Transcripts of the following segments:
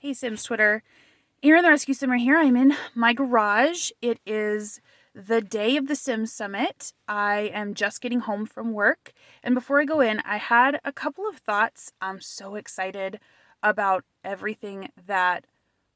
Hey Sims Twitter, Erin the Rescue Simmer here. I'm in my garage. It is the day of the Sims Summit. I am just getting home from work. And before I go in, I had a couple of thoughts. I'm so excited about everything that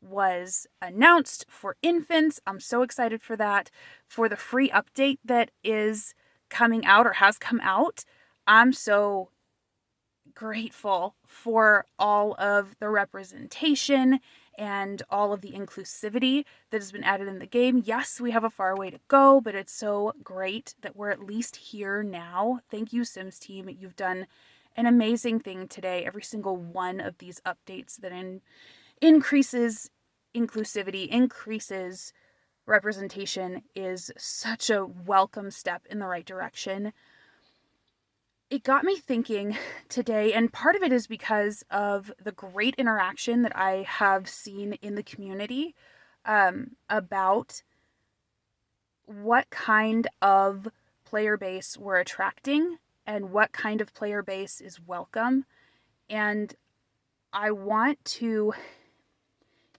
was announced for infants. I'm so excited for that. For the free update that is coming out or has come out, I'm so grateful for all of the representation and all of the inclusivity that has been added in the game. Yes, we have a far way to go, but it's so great that we're at least here now. Thank you, Sims team. You've done an amazing thing today. Every single one of these updates that increases inclusivity, increases representation is such a welcome step in the right direction. It got me thinking today, and part of it is because of the great interaction that I have seen in the community about what kind of player base we're attracting and what kind of player base is welcome. And I want to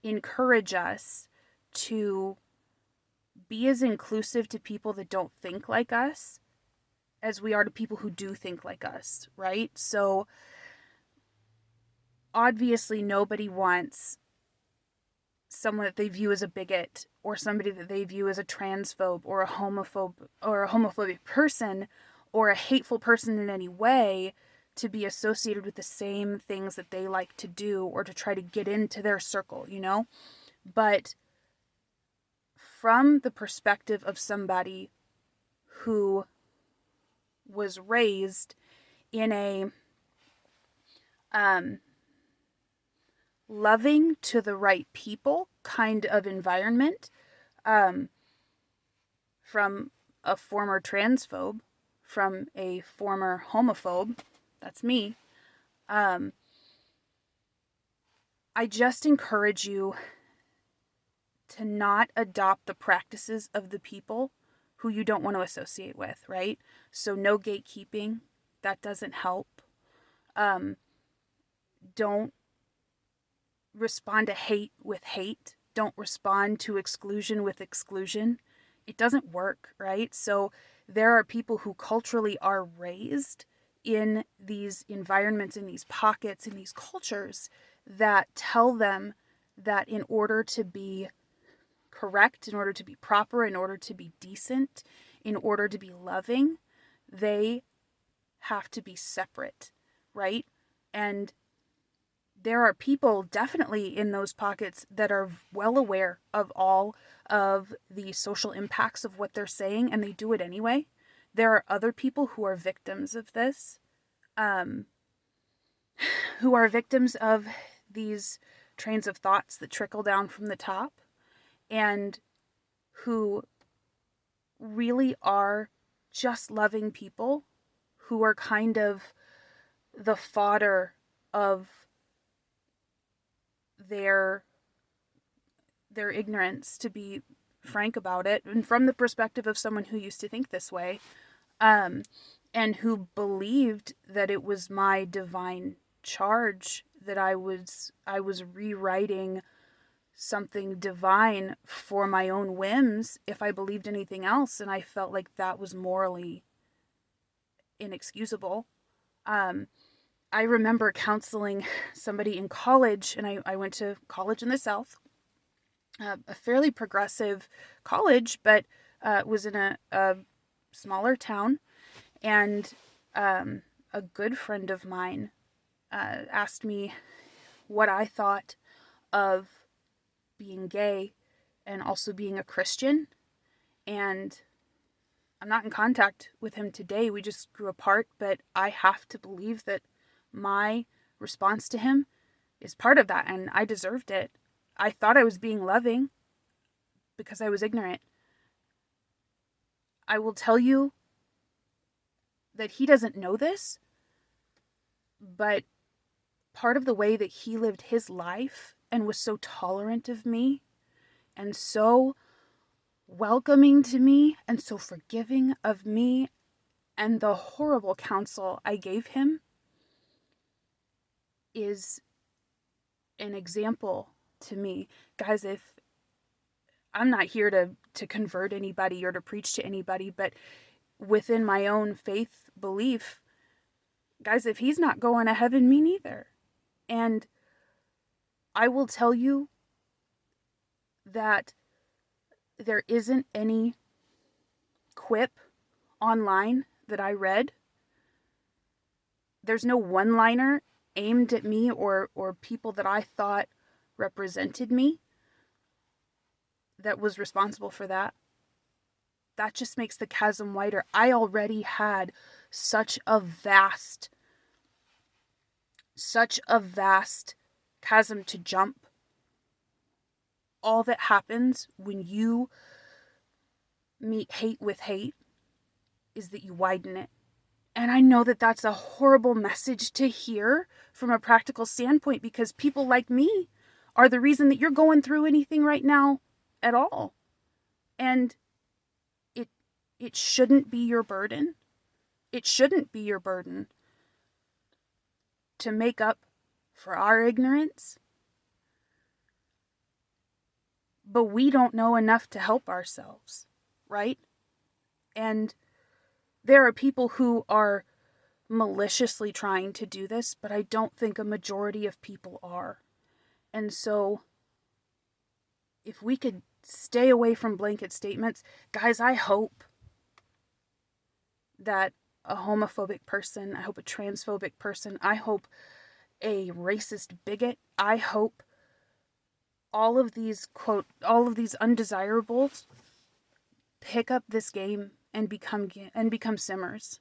encourage us to be as inclusive to people that don't think like us as we are to people who do think like us, right? So obviously nobody wants someone that they view as a bigot or somebody that they view as a transphobe or a homophobic person or a hateful person in any way to be associated with the same things that they like to do or to try to get into their circle, But from the perspective of somebody who was raised in a loving to the right people kind of environment, from a former transphobe, from a former homophobe, that's me, I just encourage you to not adopt the practices of the people who you don't want to associate with, right? So no gatekeeping, that doesn't help. Don't respond to hate with hate. Don't respond to exclusion with exclusion. It doesn't work, right? So there are people who culturally are raised in these environments, in these pockets, in these cultures that tell them that in order to be correct, in order to be proper, in order to be decent, in order to be loving, they have to be separate, right? And there are people definitely in those pockets that are well aware of all of the social impacts of what they're saying, and they do it anyway. There are other people who are victims of this, who are victims of these trains of thoughts that trickle down from the top, and who really are just loving people who are kind of the fodder of their ignorance, to be frank about it, and from the perspective of someone who used to think this way, and who believed that it was my divine charge, that I was rewriting something divine for my own whims if I believed anything else, and I felt like that was morally inexcusable. I remember counseling somebody in college, and I went to college in the South, a fairly progressive college, but was in a smaller town, and a good friend of mine asked me what I thought of being gay and also being a Christian. And I'm not in contact with him today. We just grew apart, but I have to believe that my response to him is part of that, and I deserved it. I thought I was being loving because I was ignorant. I will tell you that he doesn't know this, but part of the way that he lived his life and was so tolerant of me and so welcoming to me and so forgiving of me and the horrible counsel I gave him is an example to me. Guys, if I'm not here to convert anybody or to preach to anybody, but within my own faith belief, guys, if he's not going to heaven, me neither. And I will tell you that there isn't any quip online that I read. There's no one-liner aimed at me or people that I thought represented me that was responsible for that. That just makes the chasm wider. I already had such a vast chasm to jump. All that happens when you meet hate with hate is that you widen it. And I know that that's a horrible message to hear from a practical standpoint, because people like me are the reason that you're going through anything right now at all. And it shouldn't be your burden. It shouldn't be your burden to make up for our ignorance. But we don't know enough to help ourselves, right? And there are people who are maliciously trying to do this, but I don't think a majority of people are. And so, if we could stay away from blanket statements, guys, I hope that a homophobic person, I hope a transphobic person, I hope a racist bigot, I hope all of these, quote, all of these undesirables pick up this game and become simmers.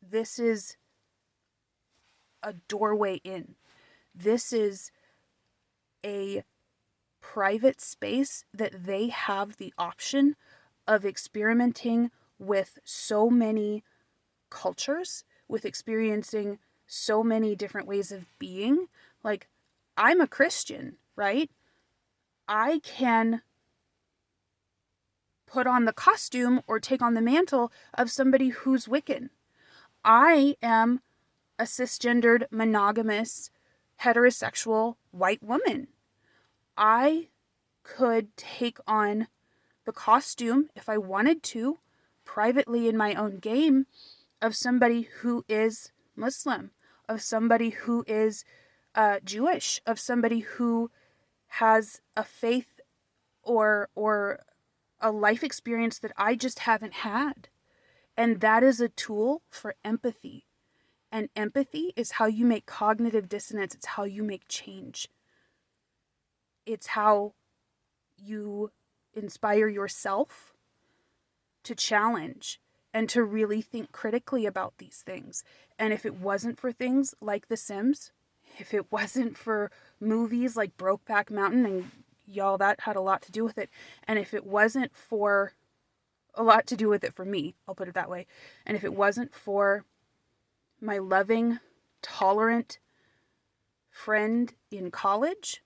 This is a doorway in. This is a private space that they have the option of experimenting with so many cultures, with experiencing so many different ways of being. Like, I'm a Christian, right? I can put on the costume or take on the mantle of somebody who's Wiccan. I am a cisgendered, monogamous, heterosexual white woman. I could take on the costume, if I wanted to, privately in my own game, of somebody who is Muslim, of somebody who is Jewish, of somebody who has a faith or a life experience that I just haven't had. And that is a tool for empathy. And empathy is how you make cognitive dissonance. It's how you make change. It's how you inspire yourself to challenge and to really think critically about these things. And if it wasn't for things like The Sims, if it wasn't for movies like Brokeback Mountain, and y'all, that had a lot to do with it, and if it wasn't for a lot to do with it for me, I'll put it that way, and if it wasn't for my loving, tolerant friend in college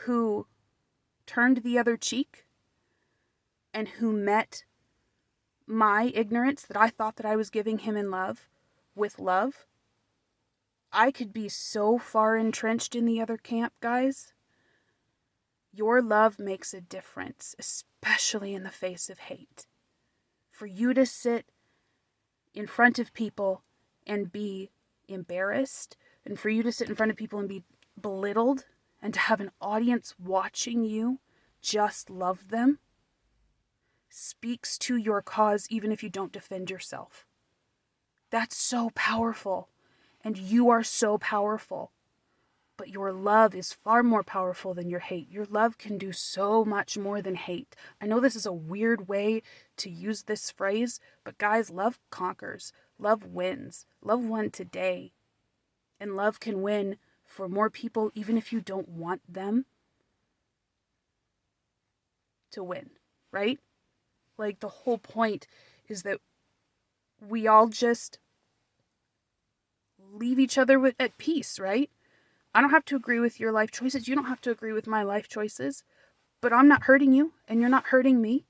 who turned the other cheek and who met my ignorance that I thought that I was giving him in love with love, I could be so far entrenched in the other camp, guys. Your love makes a difference, especially in the face of hate. For you to sit in front of people and be embarrassed, and for you to sit in front of people and be belittled, and to have an audience watching you just love them, speaks to your cause even if you don't defend yourself. That's so powerful, and you are so powerful. But your love is far more powerful than your hate. Your love can do so much more than hate. I know this is a weird way to use this phrase, but guys, love conquers. Love wins. Love won today. And love can win for more people even if you don't want them to win, right? Like, the whole point is that we all just leave each other at peace, right? I don't have to agree with your life choices. You don't have to agree with my life choices. But I'm not hurting you, and you're not hurting me.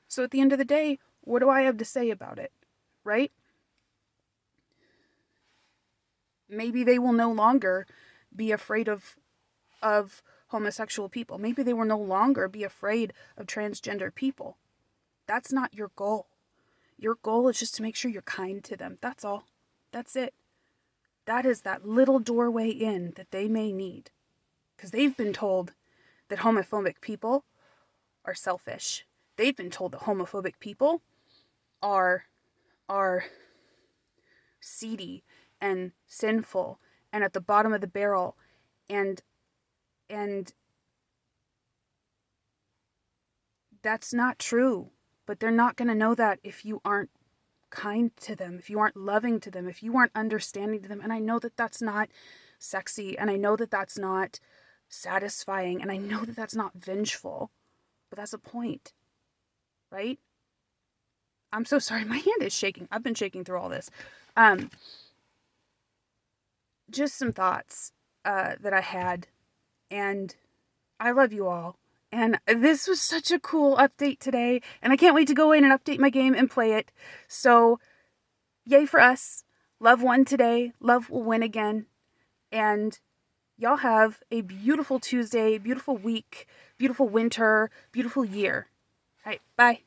So at the end of the day, what do I have to say about it, right? Maybe they will no longer be afraid of of homosexual people. Maybe they will no longer be afraid of transgender people. That's not your goal. Your goal is just to make sure you're kind to them. That's all. That's it. That is that little doorway in that they may need. Because they've been told that homophobic people are selfish. They've been told that homophobic people are seedy and sinful and at the bottom of the barrel, and that's not true. But they're not going to know that if you aren't kind to them, if you aren't loving to them, if you aren't understanding to them. And I know that that's not sexy, and I know that that's not satisfying, and I know that that's not vengeful, but that's a point, right? I'm so sorry. My hand is shaking. I've been shaking through all this. Just some thoughts that I had, and I love you all. And this was such a cool update today, and I can't wait to go in and update my game and play it. So, yay for us. Love won today. Love will win again. And y'all have a beautiful Tuesday, beautiful week, beautiful winter, beautiful year. All right, bye.